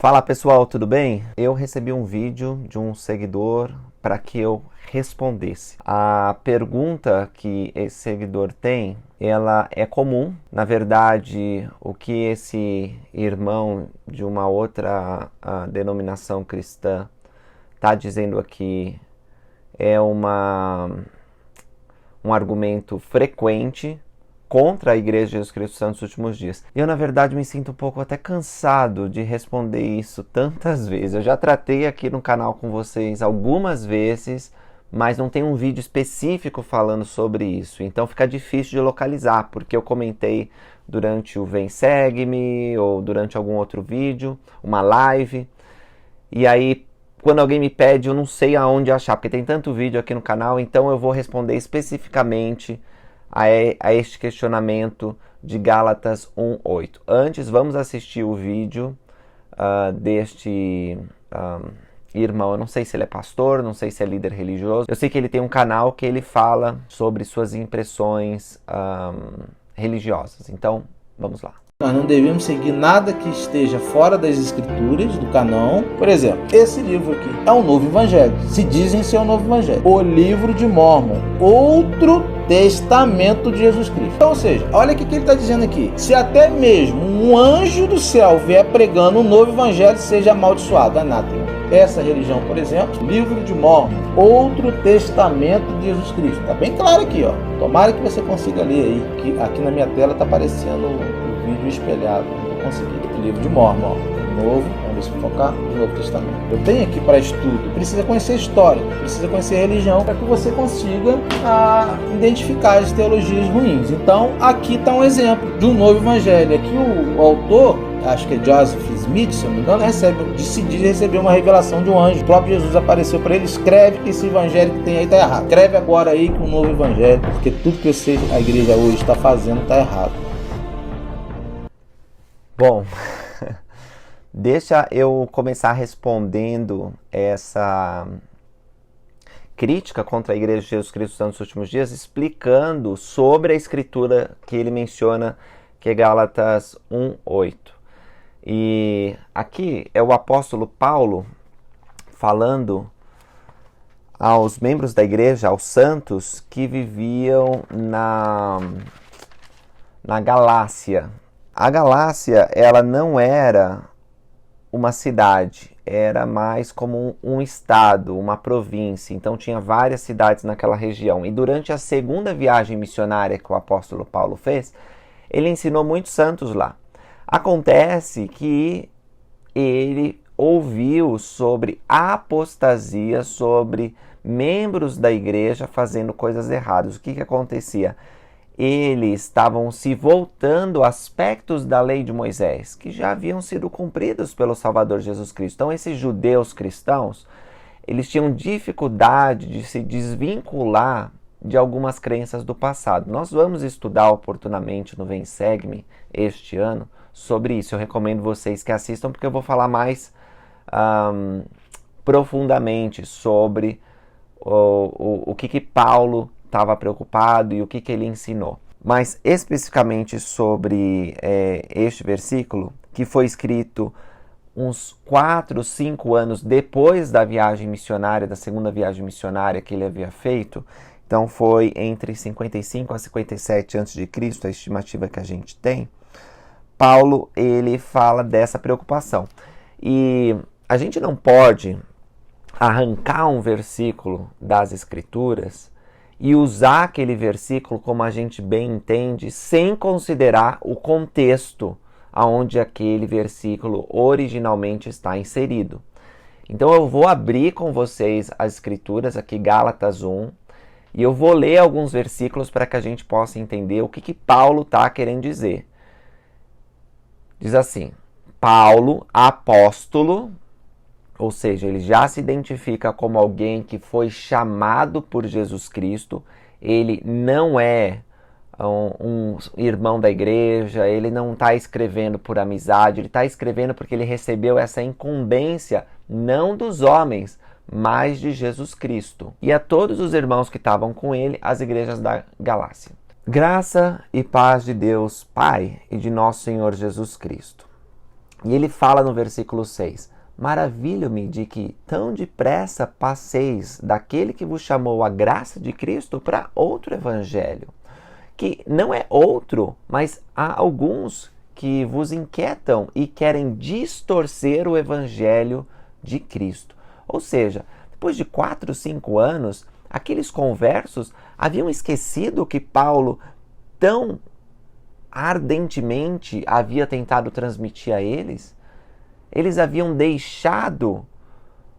Fala pessoal, tudo bem? Eu recebi um vídeo de um seguidor para que eu respondesse. A pergunta que esse seguidor tem, ela é comum. Na verdade, o que esse irmão de uma outra denominação cristã está dizendo aqui é um argumento frequente contra a Igreja de Jesus Cristo dos Santos dos Últimos Dias. Eu, na verdade, me sinto um pouco até cansado de responder isso tantas vezes. Eu já tratei aqui no canal com vocês algumas vezes, mas não tem um vídeo específico falando sobre isso. Então fica difícil de localizar, porque eu comentei durante o Vem Segue-me ou durante algum outro vídeo, uma live, e aí quando alguém me pede eu não sei aonde achar, porque tem tanto vídeo aqui no canal, então eu vou responder especificamente a este questionamento de Gálatas 1:8. Antes, vamos assistir o vídeo deste irmão. Eu não sei se ele é pastor, não sei se é líder religioso. Eu sei que ele tem um canal que ele fala sobre suas impressões religiosas. Então, vamos lá. Nós não devemos seguir nada que esteja fora das escrituras, do canão. Por exemplo, esse livro aqui é um novo evangelho. Se dizem ser um novo evangelho. O livro de Mórmon, outro testamento de Jesus Cristo. Então, ou seja, olha o que ele está dizendo aqui. Se até mesmo um anjo do céu vier pregando um novo evangelho, seja amaldiçoado. Anátema. Essa religião, por exemplo, livro de Mórmon, outro testamento de Jesus Cristo. Tá bem claro aqui, ó. Tomara que você consiga ler aí, que aqui na minha tela tá aparecendo o vídeo espelhado. Eu consegui. Livro de Mórmon, ó. Novo, vamos ver se eu focar no Novo Testamento. Eu tenho aqui para estudo, precisa conhecer história, precisa conhecer religião, para que você consiga identificar as teologias ruins. Então, aqui está um exemplo de um novo evangelho. Aqui o autor, acho que é Joseph Smith, se eu não me engano, se diz receber uma revelação de um anjo. O próprio Jesus apareceu para ele, escreve que esse evangelho que tem aí está errado. Escreve agora aí que um novo evangelho, porque tudo que a igreja hoje está fazendo está errado. Bom, deixa eu começar respondendo essa crítica contra a Igreja de Jesus Cristo dos Santos dos Últimos Dias, explicando sobre a escritura que ele menciona, que é Gálatas 1:8. E aqui é o apóstolo Paulo falando aos membros da igreja, aos santos que viviam na Galácia. A Galácia, ela não era uma cidade, era mais como um estado, uma província. Então tinha várias cidades naquela região. E durante a segunda viagem missionária que o apóstolo Paulo fez, ele ensinou muitos santos lá. Acontece que ele ouviu sobre apostasia, sobre membros da igreja fazendo coisas erradas. O que acontecia? Eles estavam se voltando a aspectos da lei de Moisés, que já haviam sido cumpridos pelo Salvador Jesus Cristo. Então, esses judeus cristãos, eles tinham dificuldade de se desvincular de algumas crenças do passado. Nós vamos estudar oportunamente no Vem Segue-me este ano sobre isso. Eu recomendo vocês que assistam, porque eu vou falar mais profundamente sobre o que Paulo estava preocupado e o que ele ensinou. Mas especificamente sobre este versículo, que foi escrito uns 4, 5 anos depois da viagem missionária, da segunda viagem missionária que ele havia feito. Então foi entre 55 a 57 a.C., a estimativa que a gente tem. Paulo, ele fala dessa preocupação. E a gente não pode arrancar um versículo das Escrituras e usar aquele versículo como a gente bem entende, sem considerar o contexto aonde aquele versículo originalmente está inserido. Então eu vou abrir com vocês as Escrituras, aqui Gálatas 1, e eu vou ler alguns versículos para que a gente possa entender o que Paulo está querendo dizer. Diz assim: Paulo, apóstolo, ou seja, ele já se identifica como alguém que foi chamado por Jesus Cristo. Ele não é um irmão da igreja, ele não está escrevendo por amizade, ele está escrevendo porque ele recebeu essa incumbência, não dos homens, mas de Jesus Cristo. E a todos os irmãos que estavam com ele, as igrejas da Galácia. Graça e paz de Deus, Pai, e de nosso Senhor Jesus Cristo. E ele fala no versículo 6, maravilho-me de que tão depressa passeis daquele que vos chamou a graça de Cristo para outro evangelho, que não é outro, mas há alguns que vos inquietam e querem distorcer o evangelho de Cristo. Ou seja, depois de 4, 5 anos, aqueles conversos haviam esquecido que Paulo tão ardentemente havia tentado transmitir a eles. Eles haviam deixado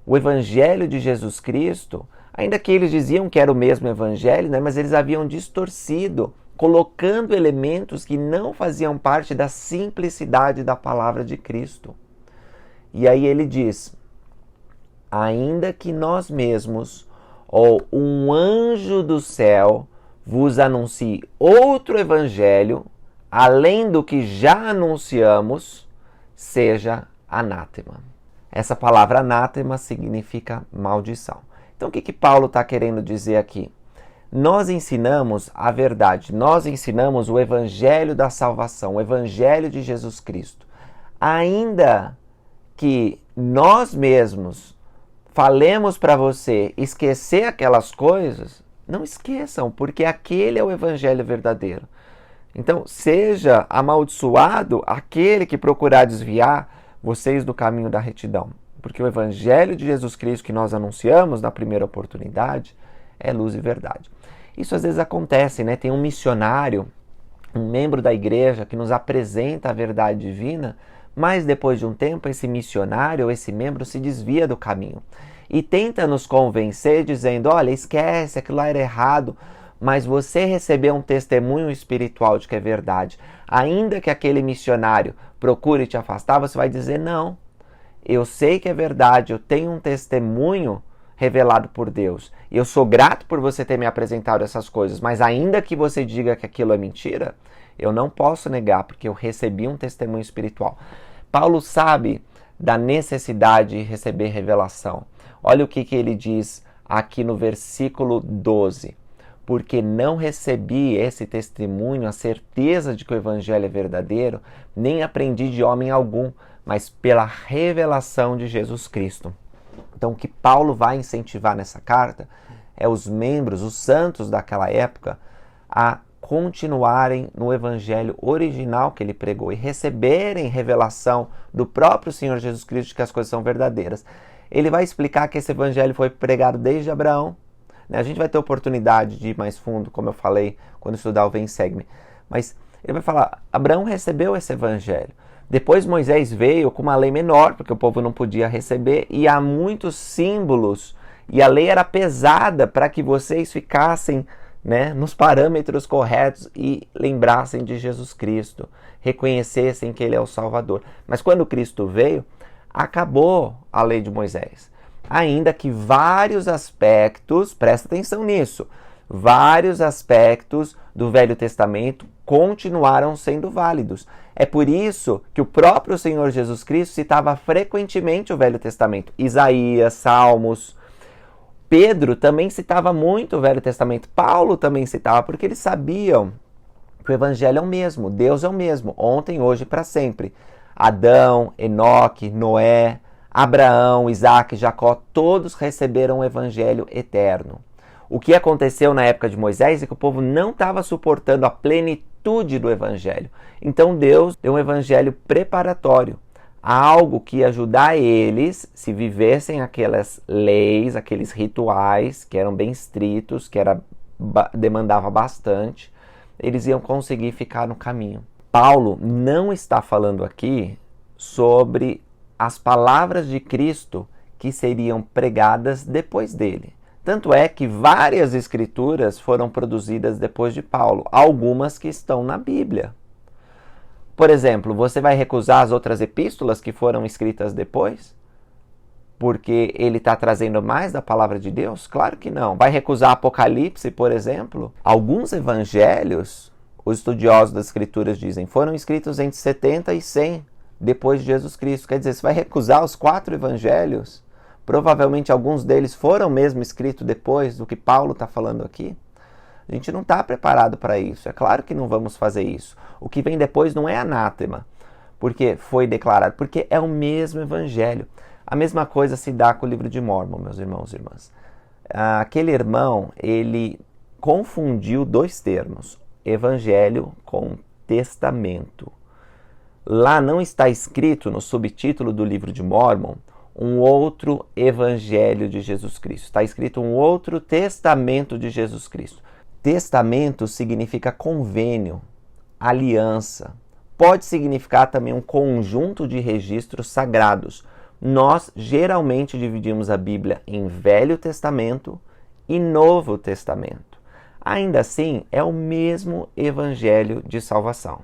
o evangelho de Jesus Cristo, ainda que eles diziam que era o mesmo evangelho, né? Mas eles haviam distorcido, colocando elementos que não faziam parte da simplicidade da palavra de Cristo. E aí ele diz, ainda que nós mesmos, ou um anjo do céu, vos anuncie outro evangelho, além do que já anunciamos, seja anátema. Essa palavra anátema significa maldição. Então o que Paulo está querendo dizer aqui? Nós ensinamos a verdade, nós ensinamos o evangelho da salvação, o evangelho de Jesus Cristo. Ainda que nós mesmos falemos para você esquecer aquelas coisas, não esqueçam, porque aquele é o evangelho verdadeiro. Então, seja amaldiçoado aquele que procurar desviar vocês do caminho da retidão. Porque o evangelho de Jesus Cristo que nós anunciamos na primeira oportunidade é luz e verdade. Isso às vezes acontece, né? Tem um missionário, um membro da igreja que nos apresenta a verdade divina, mas depois de um tempo esse missionário ou esse membro se desvia do caminho e tenta nos convencer dizendo, olha, esquece, aquilo lá era errado, mas você recebeu um testemunho espiritual de que é verdade. Ainda que aquele missionário procure te afastar, você vai dizer, não, eu sei que é verdade, eu tenho um testemunho revelado por Deus. E eu sou grato por você ter me apresentado essas coisas, mas ainda que você diga que aquilo é mentira, eu não posso negar, porque eu recebi um testemunho espiritual. Paulo sabe da necessidade de receber revelação. Olha o que ele diz aqui no versículo 12. Porque não recebi esse testemunho, a certeza de que o evangelho é verdadeiro, nem aprendi de homem algum, mas pela revelação de Jesus Cristo. Então, o que Paulo vai incentivar nessa carta é os membros, os santos daquela época, a continuarem no evangelho original que ele pregou e receberem revelação do próprio Senhor Jesus Cristo de que as coisas são verdadeiras. Ele vai explicar que esse evangelho foi pregado desde Abraão. A gente vai ter oportunidade de ir mais fundo, como eu falei, quando estudar o Vem Segue-me. Mas ele vai falar, Abraão recebeu esse evangelho. Depois Moisés veio com uma lei menor, porque o povo não podia receber, e há muitos símbolos, e a lei era pesada para que vocês ficassem, né, nos parâmetros corretos e lembrassem de Jesus Cristo, reconhecessem que Ele é o Salvador. Mas quando Cristo veio, acabou a lei de Moisés. Ainda que vários aspectos, presta atenção nisso, vários aspectos do Velho Testamento continuaram sendo válidos. É por isso que o próprio Senhor Jesus Cristo citava frequentemente o Velho Testamento. Isaías, Salmos. Pedro também citava muito o Velho Testamento. Paulo também citava, porque eles sabiam que o Evangelho é o mesmo, Deus é o mesmo, ontem, hoje e para sempre. Adão, Enoque, Noé, Abraão, Isaac, Jacó, todos receberam o Evangelho eterno. O que aconteceu na época de Moisés é que o povo não estava suportando a plenitude do Evangelho. Então Deus deu um Evangelho preparatório, algo que ia ajudar eles, se vivessem aquelas leis, aqueles rituais que eram bem estritos, que demandava bastante, eles iam conseguir ficar no caminho. Paulo não está falando aqui sobre as palavras de Cristo que seriam pregadas depois dele. Tanto é que várias escrituras foram produzidas depois de Paulo, algumas que estão na Bíblia. Por exemplo, você vai recusar as outras epístolas que foram escritas depois? Porque ele está trazendo mais da palavra de Deus? Claro que não. Vai recusar Apocalipse, por exemplo? Alguns evangelhos, os estudiosos das escrituras dizem, foram escritos entre 70 e 100 depois de Jesus Cristo. Quer dizer, você vai recusar os 4 evangelhos? Provavelmente alguns deles foram mesmo escritos depois do que Paulo está falando aqui. A gente não está preparado para isso. É claro que não vamos fazer isso. O que vem depois não é anátema. porque foi declarado, porque é o mesmo evangelho. A mesma coisa se dá com o livro de Mórmon, meus irmãos e irmãs. Aquele irmão, ele confundiu dois termos, evangelho com testamento. Lá não está escrito no subtítulo do livro de Mórmon um outro evangelho de Jesus Cristo. Está escrito um outro testamento de Jesus Cristo. Testamento significa convênio, aliança. Pode significar também um conjunto de registros sagrados. Nós geralmente dividimos a Bíblia em Velho Testamento e Novo Testamento. Ainda assim, é o mesmo evangelho de salvação.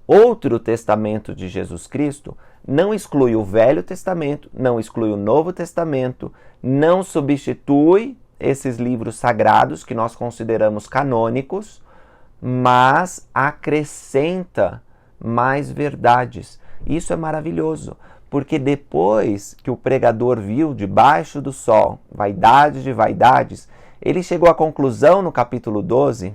Outro testamento de Jesus Cristo não exclui o Velho Testamento, não exclui o Novo Testamento, não substitui esses livros sagrados que nós consideramos canônicos, mas acrescenta mais verdades. Isso é maravilhoso, porque depois que o pregador viu debaixo do sol vaidade de vaidades, ele chegou à conclusão no capítulo 12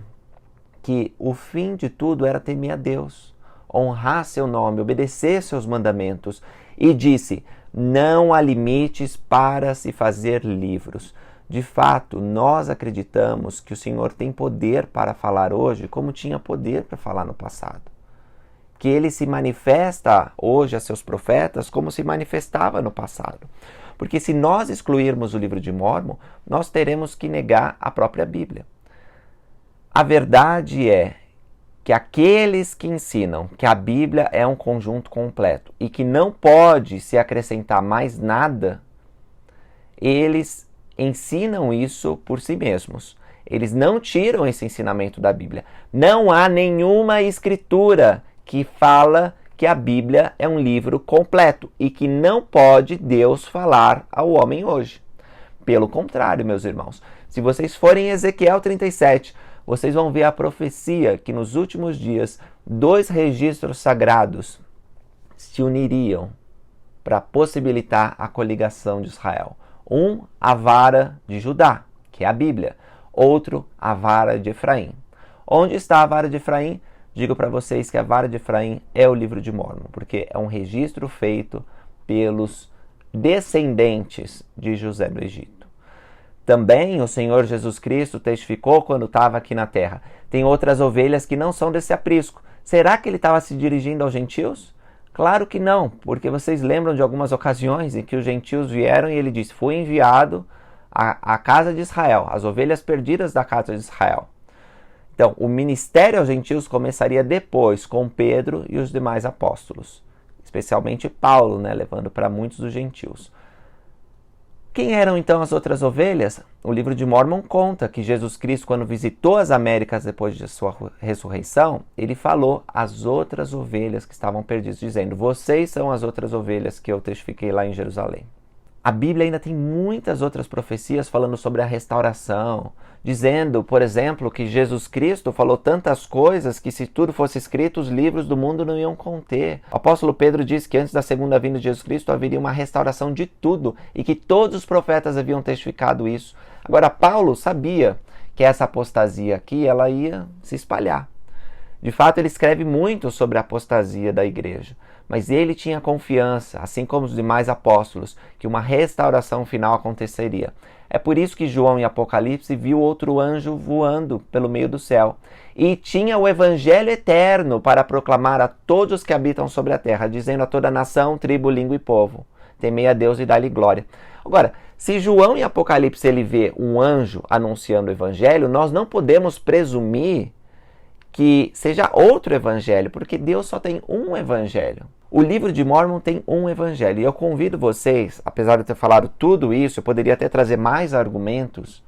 que o fim de tudo era temer a Deus, honrar seu nome, obedecer seus mandamentos, e disse: não há limites para se fazer livros. De fato, nós acreditamos que o Senhor tem poder para falar hoje como tinha poder para falar no passado. Que ele se manifesta hoje a seus profetas como se manifestava no passado. Porque se nós excluirmos o livro de Mórmon, nós teremos que negar a própria Bíblia. A verdade é que aqueles que ensinam que a Bíblia é um conjunto completo e que não pode se acrescentar mais nada, eles ensinam isso por si mesmos. Eles não tiram esse ensinamento da Bíblia. Não há nenhuma escritura que fala que a Bíblia é um livro completo e que não pode Deus falar ao homem hoje. Pelo contrário, meus irmãos, se vocês forem em Ezequiel 37, vocês vão ver a profecia que nos últimos dias 2 registros sagrados se uniriam para possibilitar a coligação de Israel. Um, a vara de Judá, que é a Bíblia. Outro, a vara de Efraim. Onde está a vara de Efraim? Digo para vocês que a vara de Efraim é o livro de Mórmon, porque é um registro feito pelos descendentes de José do Egito. Também o Senhor Jesus Cristo testificou quando estava aqui na terra: tem outras ovelhas que não são desse aprisco. Será que ele estava se dirigindo aos gentios? Claro que não, porque vocês lembram de algumas ocasiões em que os gentios vieram e ele disse: fui enviado à casa de Israel, as ovelhas perdidas da casa de Israel. Então, o ministério aos gentios começaria depois, com Pedro e os demais apóstolos, especialmente Paulo, levando para muitos dos gentios. Quem eram então as outras ovelhas? O livro de Mórmon conta que Jesus Cristo, quando visitou as Américas depois de sua ressurreição, ele falou às outras ovelhas que estavam perdidas, dizendo: vocês são as outras ovelhas que eu testifiquei lá em Jerusalém. A Bíblia ainda tem muitas outras profecias falando sobre a restauração, dizendo, por exemplo, que Jesus Cristo falou tantas coisas que se tudo fosse escrito, os livros do mundo não iam conter. O apóstolo Pedro disse que antes da segunda vinda de Jesus Cristo haveria uma restauração de tudo e que todos os profetas haviam testificado isso. Agora, Paulo sabia que essa apostasia aqui ela ia se espalhar. De fato, ele escreve muito sobre a apostasia da igreja, mas ele tinha confiança, assim como os demais apóstolos, que uma restauração final aconteceria. É por isso que João, em Apocalipse, viu outro anjo voando pelo meio do céu e tinha o evangelho eterno para proclamar a todos os que habitam sobre a terra, dizendo a toda nação, tribo, língua e povo: temei a Deus e dá-lhe glória. Agora, se João, em Apocalipse, ele vê um anjo anunciando o evangelho, nós não podemos presumir que seja outro evangelho, porque Deus só tem um evangelho. O livro de Mórmon tem um evangelho. E eu convido vocês, apesar de eu ter falado tudo isso, eu poderia até trazer mais argumentos,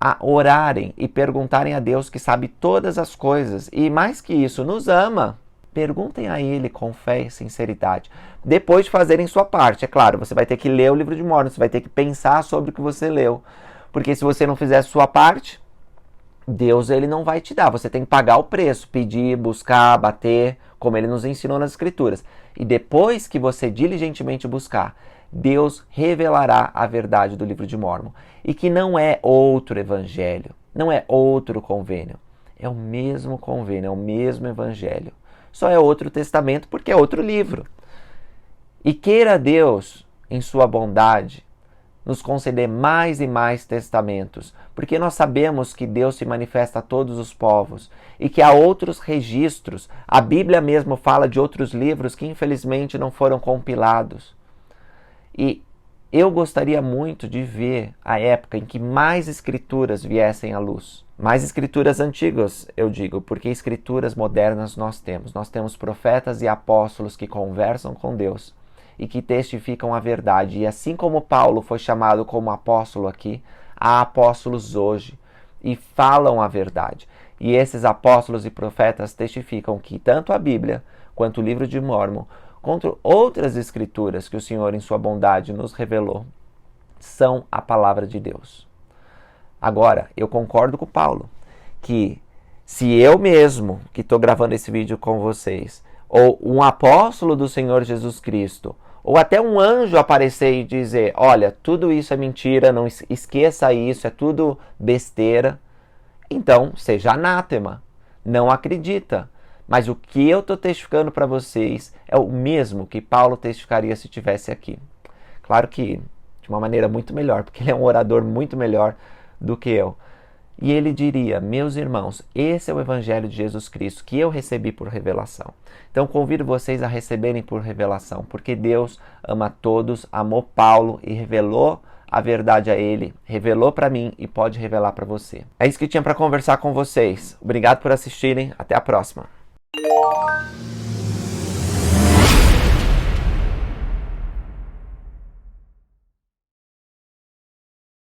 a orarem e perguntarem a Deus, que sabe todas as coisas e, mais que isso, nos ama. Perguntem a Ele com fé e sinceridade. Depois de fazerem sua parte, é claro, você vai ter que ler o livro de Mórmon, você vai ter que pensar sobre o que você leu. Porque se você não fizer a sua parte, Deus ele não vai te dar. Você tem que pagar o preço, pedir, buscar, bater, como ele nos ensinou nas Escrituras. E depois que você diligentemente buscar, Deus revelará a verdade do livro de Mórmon. E que não é outro evangelho, não é outro convênio. É o mesmo convênio, é o mesmo evangelho. só é outro testamento porque é outro livro. E queira Deus, em sua bondade, nos conceder mais e mais testamentos, porque nós sabemos que Deus se manifesta a todos os povos e que há outros registros. A Bíblia mesmo fala de outros livros que infelizmente não foram compilados. E eu gostaria muito de ver a época em que mais escrituras viessem à luz. Mais escrituras antigas, eu digo, porque escrituras modernas nós temos. Nós temos profetas e apóstolos que conversam com Deus e que testificam a verdade. E assim como Paulo foi chamado como apóstolo aqui, há apóstolos hoje e falam a verdade. E esses apóstolos e profetas testificam que tanto a Bíblia quanto o livro de Mórmon, quanto outras escrituras que o Senhor em sua bondade nos revelou, são a palavra de Deus. Agora, eu concordo com Paulo, que se eu mesmo, que estou gravando esse vídeo com vocês, ou um apóstolo do Senhor Jesus Cristo, ou até um anjo aparecer e dizer, olha, tudo isso é mentira, não esqueça isso, é tudo besteira, então seja anátema, não acredita. Mas o que eu estou testificando para vocês é o mesmo que Paulo testificaria se estivesse aqui. Claro que de uma maneira muito melhor, porque ele é um orador muito melhor do que eu. E ele diria, meus irmãos, esse é o Evangelho de Jesus Cristo que eu recebi por revelação. Então convido vocês a receberem por revelação, porque Deus ama todos, amou Paulo e revelou a verdade a ele, revelou para mim e pode revelar para você. É isso que tinha para conversar com vocês. Obrigado por assistirem, até a próxima.